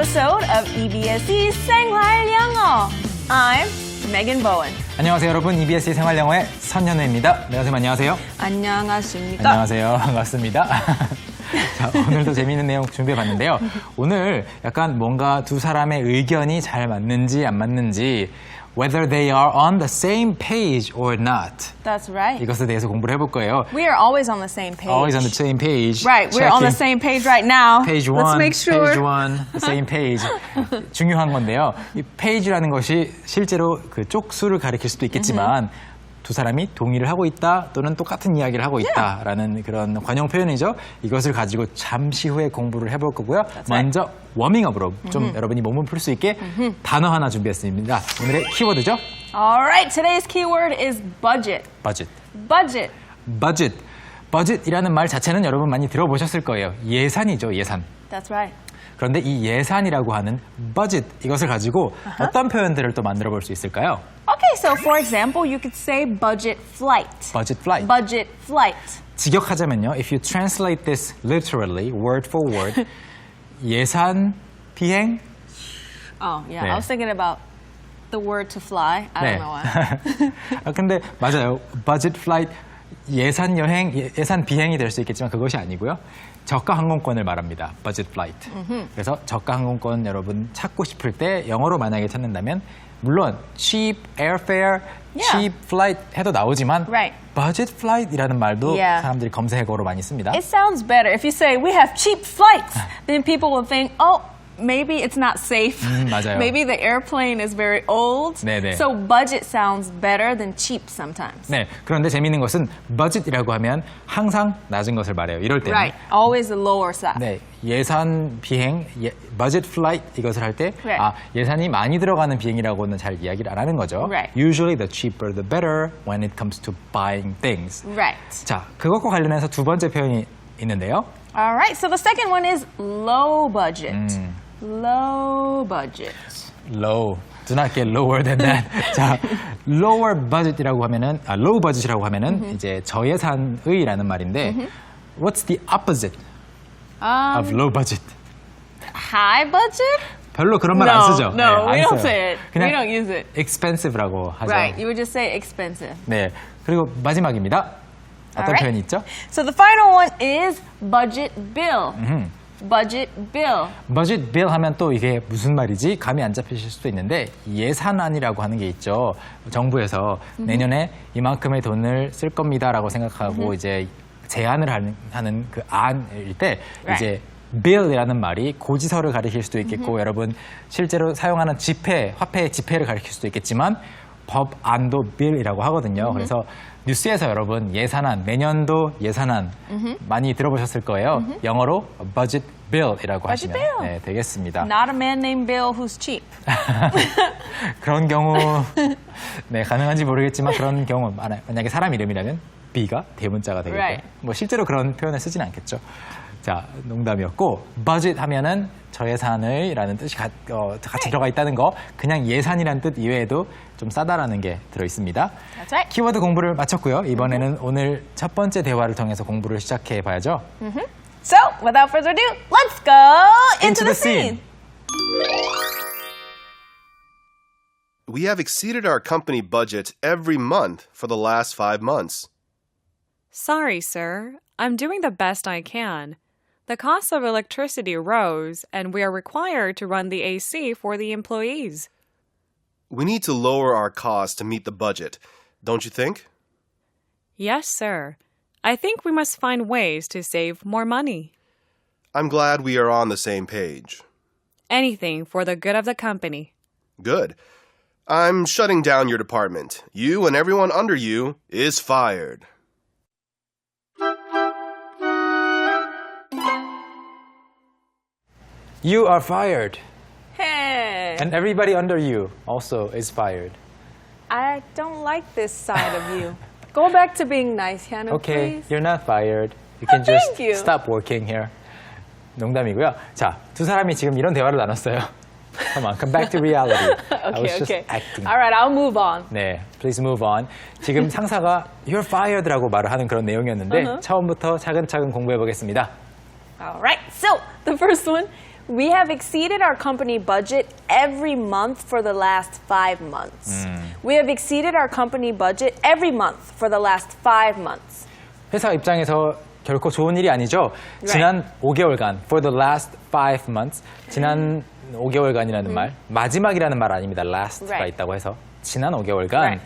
episode of EBS의 생활영어. I'm Megan Bowen. 안녕하세요 여러분, EBS 생활영어의 선현우입니다. 네, 선생님 안녕하세요. 안녕하십니까? 안녕하세요. 반갑습니다. 자, 오늘도 재미있는 내용 준비해봤는데요. 오늘 약간 뭔가 두 사람의 의견이 잘 맞는지 안 맞는지 whether they are on the same page or not. That's right. 이것에 대해서 공부를 해볼 거예요. We are always on the same page. Always on the same page. Right, we're on the same page right now. Page Let's one, make sure. page one, the same page. 중요한 건데요. 이 page라는 것이 실제로 그 쪽수를 가리킬 수도 있겠지만 두 사람이 동의를 하고 있다 또는 똑같은 이야기를 하고 있다라는 그런 관용 표현이죠. 이것을 가지고 잠시 후에 공부를 해볼 거고요. 먼저 워밍업으로 좀 여러분이 몸을 풀 수 있게 단어 하나 준비했습니다. 오늘의 키워드죠. Alright, today's keyword is budget. budget. Budget. budget. budget이라는 말 자체는 여러분 많이 들어보셨을 거예요. 예산이죠, 예산. That's right. 그런데 이 예산이라고 하는 budget, 이것을 가지고 어떤 표현들을 또 만들어 볼 수 있을까요? Okay, so for example, you could say budget flight. budget flight. Budget flight. 직역하자면요, if you translate this literally, word for word, 예산 비행? Oh, yeah. 네. I was thinking about the word to fly. I don't know why. 근데 맞아요. budget flight, 예산 여행, 예산 비행이 될 수 있겠지만 그것이 아니고요. 저가 항공권을 말합니다. budget flight. 그래서 저가 항공권 여러분 찾고 싶을 때 영어로 만약에 찾는다면 물론 cheap airfare, cheap flight 해도 나오지만 Right. budget flight이라는 말도 Yeah. 사람들이 검색어로 많이 씁니다. It sounds better. If you say, we have cheap flights, then people will think, oh, maybe it's not safe. 맞아요. Maybe the airplane is very old. 네네. So budget sounds better than cheap sometimes. 네, 그런데 재미있는 것은 budget이라고 하면 항상 낮은 것을 말해요. 이럴 때는 Right. Always the lower side. 네, 예산 비행, budget flight 이것을 할 때 Right. 예산이 많이 들어가는 비행이라고는 잘 이야기를 안 하는 거죠. Right. Usually the cheaper the better when it comes to buying things. Right. 자, 그것과 관련해서 두 번째 표현이 있는데요. All right. So the second one is low budget. Low budget. Low. Do not get lower than that. 자, lower budget이라고 하면은 low budget이라고 하면은 이제 저예산의라는 말인데 what's the opposite of low budget? High budget? 별로 그런 말 안 쓰죠. No, 네, we 안 don't 써요. say it. 그냥 We don't use it. expensive라고 하죠. Right. You would just say expensive. 네. 그리고 마지막입니다. 어떤 Alright. 표현이 있죠? So the final one is budget bill. Budget bill. budget bill 하면 또 이게 무슨 말이지? 감이 안 잡히실 수도 있는데 예산안이라고 하는 게 있죠. 정부에서 내년에 이만큼의 돈을 쓸 겁니다라고 생각하고 이제 제안을 하는 그 안일 때 이제 bill이라는 말이 고지서를 가리킬 수도 있겠고 여러분 실제로 사용하는 지폐, 화폐의 지폐를 가리킬 수도 있겠지만 법안도 bill이라고 하거든요. 그래서 뉴스에서 여러분 예산안, 내년도 예산안 많이 들어보셨을 거예요. 영어로 budget bill이라고 하시면 bill. 네, 되겠습니다. Not a man named Bill who's cheap. 그런 경우 네, 가능한지 모르겠지만 그런 경우 만약에 사람 이름이라면 B가 대문자가 되겠고 Right. 뭐 실제로 그런 표현을 쓰진 않겠죠. 자, 농담이었고 budget 하면은 저예산의라는 뜻이 같이 들어가 있다는 거 그냥 예산이라는 뜻 이외에도 좀 싸다라는 게 들어있습니다. That's right. 키워드 공부를 마쳤고요. 이번에는 오늘 첫 번째 대화를 통해서 공부를 시작해 봐야죠. So, without further ado, let's go into the scene. We have exceeded our company budget every month for the last 5 months. Sorry, sir. I'm doing the best I can. The cost of electricity rose, and we are required to run the AC for the employees. We need to lower our costs to meet the budget, don't you think? Yes, sir. I think we must find ways to save more money. I'm glad we are on the same page. Anything for the good of the company. Good. I'm shutting down your department. You and everyone under you is fired. You are fired. Hey, And everybody under you also is fired. I don't like this side of you. Go back to being nice, Hyunwoo, Okay, please. you're not fired. You can just thank you. stop working here. 농담이고요. 자, 두 사람이 지금 이런 대화를 나눴어요. Come on, come back to reality. I was just acting. All right, I'll move on. 네, please move on. 지금 상사가 you're fired라고 말을 하는 그런 내용이었는데 처음부터 차근차근 공부해 보겠습니다. All right, so the first one, We have exceeded our company budget every month for the last 5 months. We have exceeded our company budget every month for the last 5 months. 회사 입장에서 결코 좋은 일이 아니죠. 지난 5개월간, for the last 5 months, 지난 5개월간이라는 말, 마지막이라는 말 아닙니다. last가 Right. 있다고 해서. 지난 5개월간, Right.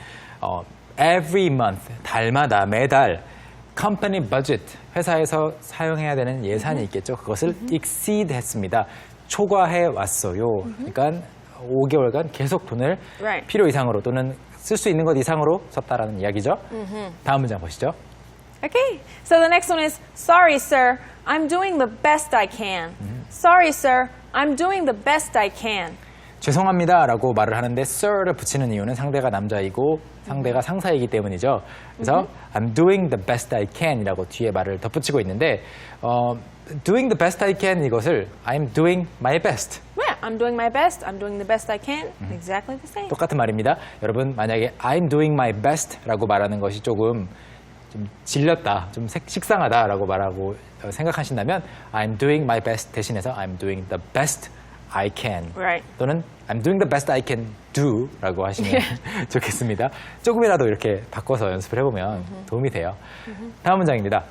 every month, 달마다, 매달, company budget, 회사에서 사용해야 되는 예산이 있겠죠. 그것을 exceed 했습니다. 초과해 왔어요. 그러니까 5개월간 계속 돈을 Right. 필요 이상으로 또는 쓸 수 있는 것 이상으로 썼다라는 이야기죠. 다음 문장 보시죠. Okay, so the next one is, sorry, sir, I'm doing the best I can. Sorry, sir, I'm doing the best I can. 죄송합니다 라고 말을 하는데 sir를 붙이는 이유는 상대가 남자이고 상대가 상사이기 때문이죠. 그래서 I'm doing the best I can 이라고 뒤에 말을 덧붙이고 있는데 doing the best I can 이것을 I'm doing my best Yeah, I'm doing my best. I'm doing the best I can. Exactly the same. 똑같은 말입니다. 여러분 만약에 I'm doing my best 라고 말하는 것이 조금 좀 질렸다, 좀 식상하다 라고 말하고 생각하신다면 I'm doing my best 대신해서 I'm doing the best I can Right. 또는 I'm doing the best I can do 라고 하시면 좋겠습니다. 조금이라도 이렇게 바꿔서 연습을 해보면 도움이 돼요. 다음 문장입니다.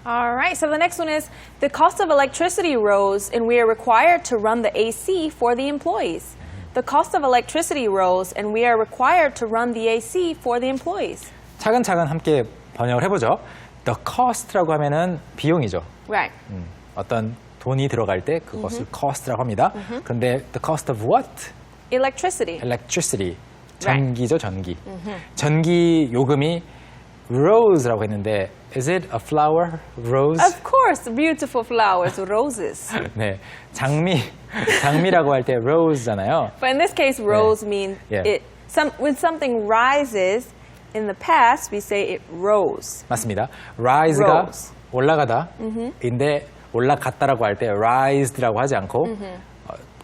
All right, so the next one is, the cost of electricity rose and we are required to run the AC for the employees. The cost of electricity rose and we are required to run the AC for the employees. 차근차근 함께 번역을 해보죠. The cost라고 하면은 비용이죠. Right. 어떤 돈이 들어갈 때 그것을 cost라고 합니다. 그런데 the cost of what? Electricity. electricity. 전기죠, 전기. 전기 요금이 rose라고 했는데 is it a flower? rose? Of course, beautiful flowers, roses. 네. 장미라고 할 때 rose잖아요. But in this case, rose means Yeah. when something rises, in the past, we say it rose. 맞습니다. rise가 Rose. 올라가다. 인데 올라갔다라고 할 때 rised라고 하지 않고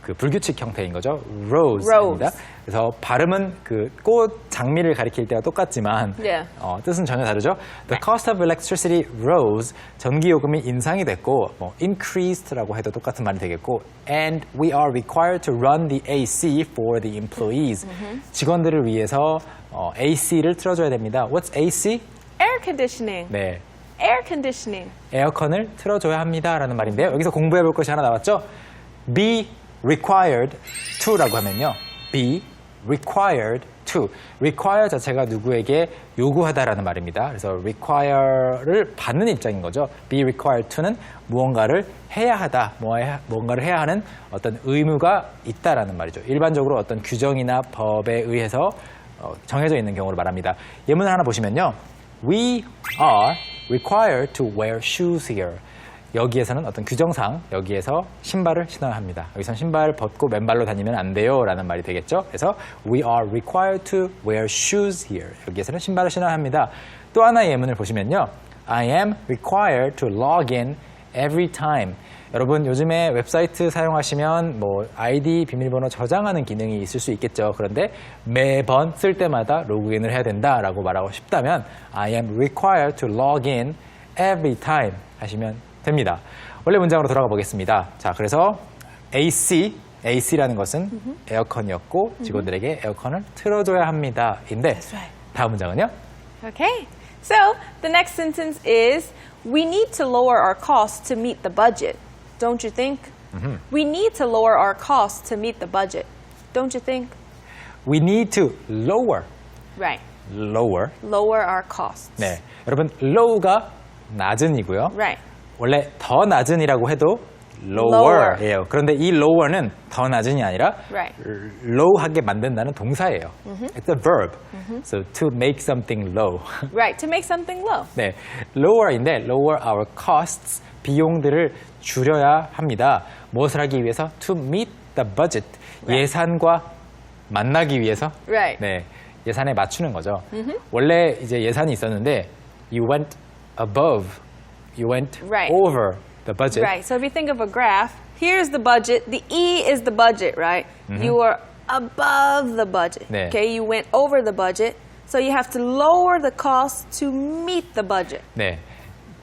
그 불규칙 형태인 거죠. rose입니다. Rose. 그래서 발음은 그 꽃 장미를 가리킬 때와 똑같지만 Yeah. 뜻은 전혀 다르죠. The cost of electricity rose. 전기 요금이 인상이 됐고 뭐 increased라고 해도 똑같은 말이 되겠고 and we are required to run the AC for the employees. 직원들을 위해서 AC를 틀어줘야 됩니다. What's AC? Air conditioning. 네. Air conditioning. 에어컨을 틀어줘야 합니다라는 말인데요. 여기서 공부해 볼 것이 하나 나왔죠. be required to라고 하면요. be required to. require 자체가 누구에게 요구하다라는 말입니다. 그래서 require를 받는 입장인 거죠. be required to는 무언가를 해야 하다, 무언가를 해야 하는 어떤 의무가 있다라는 말이죠. 일반적으로 어떤 규정이나 법에 의해서 정해져 있는 경우를 말합니다. 예문을 하나 보시면요. We are required to wear shoes here. 여기에서는 어떤 규정상 여기에서 신발을 신어야 합니다. 여기서는 신발 벗고 맨발로 다니면 안 돼요 라는 말이 되겠죠. 그래서 we are required to wear shoes here. 여기에서는 신발을 신어야 합니다. 또 하나의 예문을 보시면요. I am required to log in every time. 여러분 요즘에 웹사이트 사용하시면 뭐 아이디 비밀번호 저장하는 기능이 있을 수 있겠죠. 그런데 매번 쓸 때마다 로그인을 해야 된다라고 말하고 싶다면 I am required to log in every time 하시면 됩니다. 원래 문장으로 돌아가 보겠습니다. 자, 그래서 AC라는 것은 에어컨이었고 직원들에게 에어컨을 틀어줘야 합니다. 인데 다음 문장은요? Okay. So the next sentence is, we need to lower our costs to meet the budget. Don't you think? We need to lower our costs to meet the budget. Don't you think? We need to lower. Right. lower. Lower our costs. 네. 여러분 low가 낮은이고요. Right. 원래 더 낮은이라고 해도 Lower. lower예요. 그런데 이 lower는 더 낮은이 아니라 Right. low하게 만든다는 동사예요. It's a verb. So to make something low. Right. To make something low. 네, lower인데 lower our costs 비용들을 줄여야 합니다. 무엇을 하기 위해서? To meet the budget. 예산과 만나기 위해서. Right. 네, 예산에 맞추는 거죠. 원래 이제 예산이 있었는데 you went above, you went Right. over the budget. Right. So if you think of a graph, here's the budget. The E is the budget, right? You are above the budget. 네. Okay. You went over the budget. So you have to lower the cost to meet the budget. 네.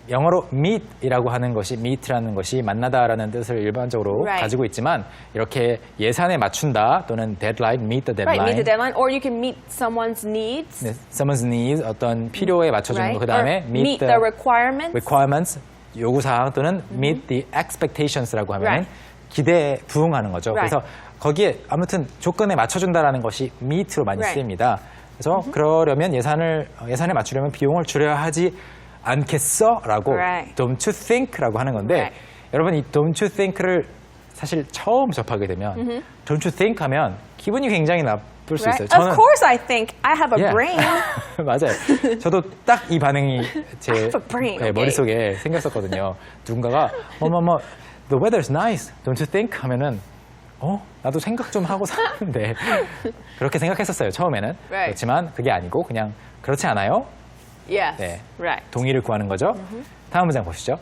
영어로 meet이라고 하는 것이 meet라는 것이 만나다라는 뜻을 일반적으로 Right. 가지고 있지만 이렇게 예산에 맞춘다 또는 deadline, meet the Right, deadline, meet the deadline, or you can meet someone's needs. 네, someone's needs 어떤 필요에 맞춰주는 Right? 거 그다음에 Or meet the requirements. requirements 요구사항 또는 meet the expectations라고 하면 Right. 기대에 부응하는 거죠. Right. 그래서 거기에 아무튼 조건에 맞춰준다라는 것이 meet로 많이 Right. 쓰입니다. 그래서 그러려면 예산에 맞추려면 비용을 줄여야 하지 않겠어라고 Right. don't you think라고 하는 건데 Right. 여러분 이 don't you think를 사실 처음 접하게 되면 don't you think 하면 기분이 굉장히 나쁠 수 Right? 있어요. Of course, I think I have a Yeah. brain. 맞아요. 저도 딱 이 반응이 제 have a brain, okay. 머릿속에 생겼었거든요. 누군가가 the weather's nice, don't you think? 하면은 나도 생각 좀 하고 사는데 그렇게 생각했었어요. 처음에는. Right. 그렇지만 그게 아니고 그냥 그렇지 않아요? Yes. 네. Right. 동의를 구하는 거죠. 다음 문장 보시죠.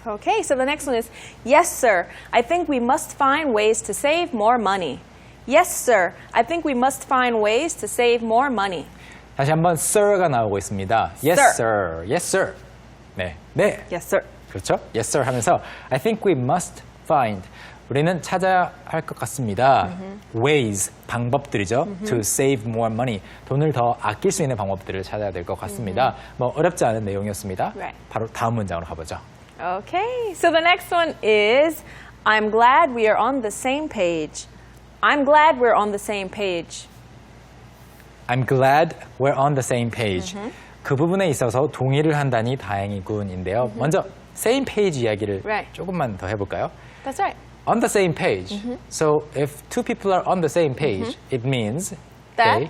Okay, so the next one is yes, sir. I think we must find ways to save more money. Yes, sir. I think we must find ways to save more money. 다시 한번 sir가 나오고 있습니다. Yes, Sir. sir. Yes, sir. 네. 네. Yes, sir. 그렇죠? Yes, sir 하면서 I think we must find 우리는 찾아야 할 것 같습니다. ways, 방법들이죠. to save more money. 돈을 더 아낄 수 있는 방법들을 찾아야 될 것 같습니다. 뭐 어렵지 않은 내용이었습니다. Right. 바로 다음 문장으로 가보죠. Okay, so the next one is I'm glad we are on the same page. I'm glad we're on the same page. I'm glad we're on the same page. 그 부분에 있어서 동의를 한다니 다행이군인데요. 먼저 same page 이야기를 Right. 조금만 더 해볼까요? That's right. On the same page. So if two people are on the same page, it means That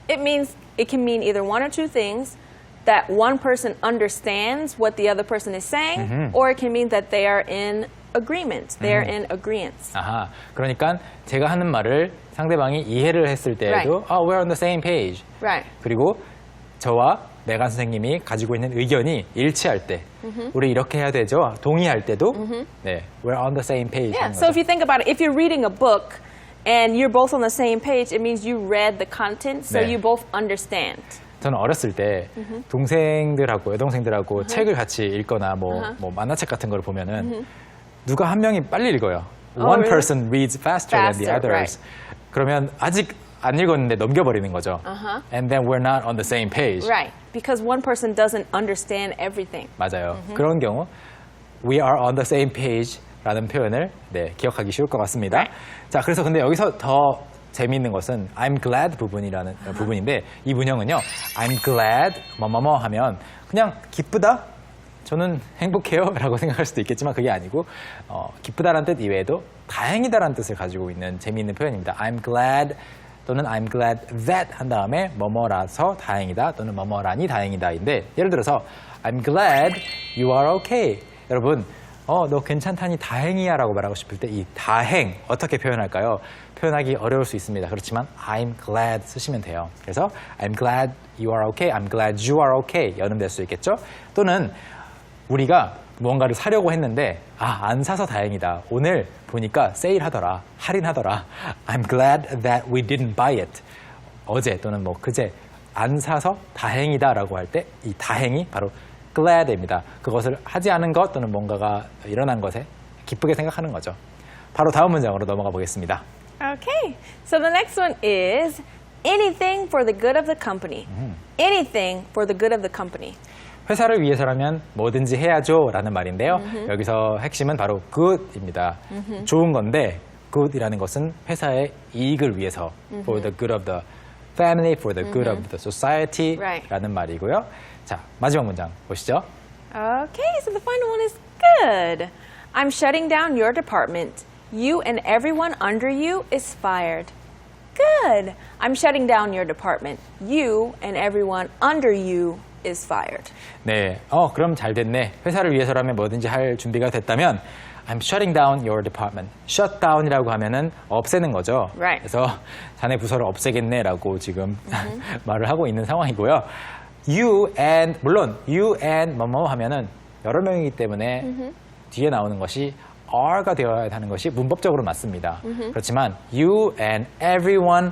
they it can mean either one or two things. That one person understands what the other person is saying, or it can mean that they are in agreement. They are in agreeance. 아하, 그러니까 제가 하는 말을 상대방이 이해를 했을 때에도 we're on the same page. Right. 그리고 저와 내간 선생님이 가지고 있는 의견이 일치할 때 우리 이렇게 해야 되죠. 동의할 때도 네, we're on the same page. Yeah. 하는 So 거죠. if you think about it, if you're reading a book and you're both on the same page, it means you read the content, so 네. you both understand. 저는 어렸을 때 동생들하고 여동생들하고 책을 같이 읽거나 뭐 만화책 같은 걸 보면은 누가 한 명이 빨리 읽어요. One really? person reads faster than the Faster, others. 그러면 아직 안 읽었는데 넘겨버리는 거죠. And then we're not on the same page. Right. Because one person doesn't understand everything. 맞아요. 그런 경우 we are on the same page 라는 표현을 네, 기억하기 쉬울 것 같습니다. 자, 그래서 근데 여기서 더 재미있는 것은 I'm glad 부분이라는 부분인데 이 문형은요. I'm glad 뭐뭐뭐 하면 그냥 기쁘다? 저는 행복해요 라고 생각할 수도 있겠지만 그게 아니고 기쁘다라는 뜻 이외에도 다행이다라는 뜻을 가지고 있는 재미있는 표현입니다. I'm glad 또는 I'm glad that 한 다음에 뭐뭐라서 다행이다 또는 뭐뭐라니 다행이다인데 예를 들어서 I'm glad you are okay. 여러분 너 괜찮다니 다행이야 라고 말하고 싶을 때 이 다행 어떻게 표현할까요? 표현하기 어려울 수 있습니다. 그렇지만 I'm glad 쓰시면 돼요. 그래서 I'm glad you are okay, I'm glad you are okay 연음될 수 있겠죠? 또는 우리가 무언가를 사려고 했는데 안 사서 다행이다. 오늘 보니까 세일하더라. 할인하더라. I'm glad that we didn't buy it. 어제 또는 뭐 그제 안 사서 다행이다 라고 할 때 이 다행이 바로 glad입니다. 그것을 하지 않은 것 또는 뭔가가 일어난 것에 기쁘게 생각하는 거죠. 바로 다음 문장으로 넘어가 보겠습니다. Okay. So the next one is anything for the good of the company. Anything for the good of the company. 회사를 위해서라면 뭐든지 해야죠 라는 말인데요. 여기서 핵심은 바로 good입니다. 좋은 건데 good이라는 것은 회사의 이익을 위해서 for the good of the family, for the good of the society Right. 라는 말이고요. 자, 마지막 문장 보시죠. Okay, so the final one is good. I'm shutting down your department. You and everyone under you is fired. Good. I'm shutting down your department. You and everyone under you is fired. 네, 그럼 잘 됐네. 회사를 위해서라면 뭐든지 할 준비가 됐다면 I'm shutting down your department. shut down이라고 하면은 없애는 거죠. Right. 그래서 자네 부서를 없애겠네라고 지금 말을 하고 있는 상황이고요. You and 물론 you and 뭐뭐 하면은 여러 명이기 때문에 뒤에 나오는 것이 are가 되어야 하는 것이 문법적으로 맞습니다. 그렇지만 you and everyone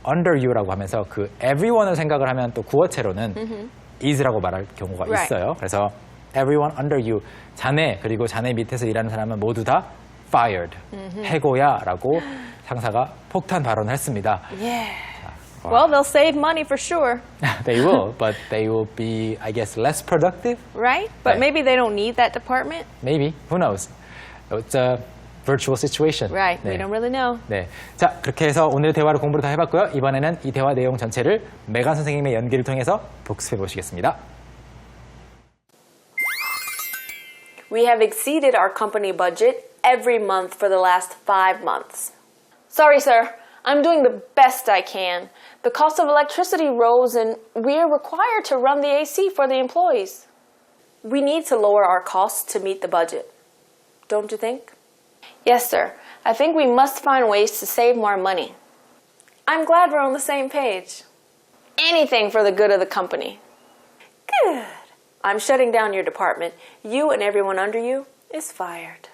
under you라고 하면서 그 everyone을 생각을 하면 또 구어체로는 is라고 말할 경우가 Right. 있어요. 그래서 everyone under you. 자네 그리고 자네 밑에서 일하는 사람은 모두 다 fired. 해고야라고 상사가 폭탄 발언을 했습니다. Yeah. Well, they'll save money for sure, They will, but they will be, I guess, less productive. right? But Right. maybe they don't need that department. Maybe. Who knows? It's a virtual situation. Right. We don't really know. 네. 자, 그렇게 해서 오늘 대화를 공부를 다 해봤고요. 이번에는 이 대화 내용 전체를 메간 선생님의 연기를 통해서 복습해 보시겠습니다. We have exceeded our company budget every month for the last 5 months. Sorry, sir. I'm doing the best I can. The cost of electricity rose and we're required to run the AC for the employees. We need to lower our costs to meet the budget. Don't you think? Yes, sir. I think we must find ways to save more money. I'm glad we're on the same page. Anything for the good of the company. Good. I'm shutting down your department. You and everyone under you is fired.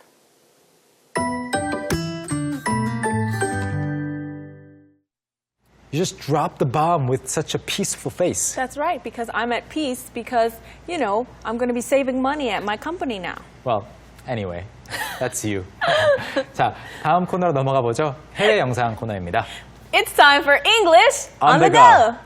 You just dropped the bomb with such a peaceful face. That's right, because I'm at peace because, you know, I'm going to be saving money at my company now. Well, anyway, that's you. 자, 다음 코너로 넘어가 보죠. 해외 영상 코너입니다. It's time for English On on the the go. go.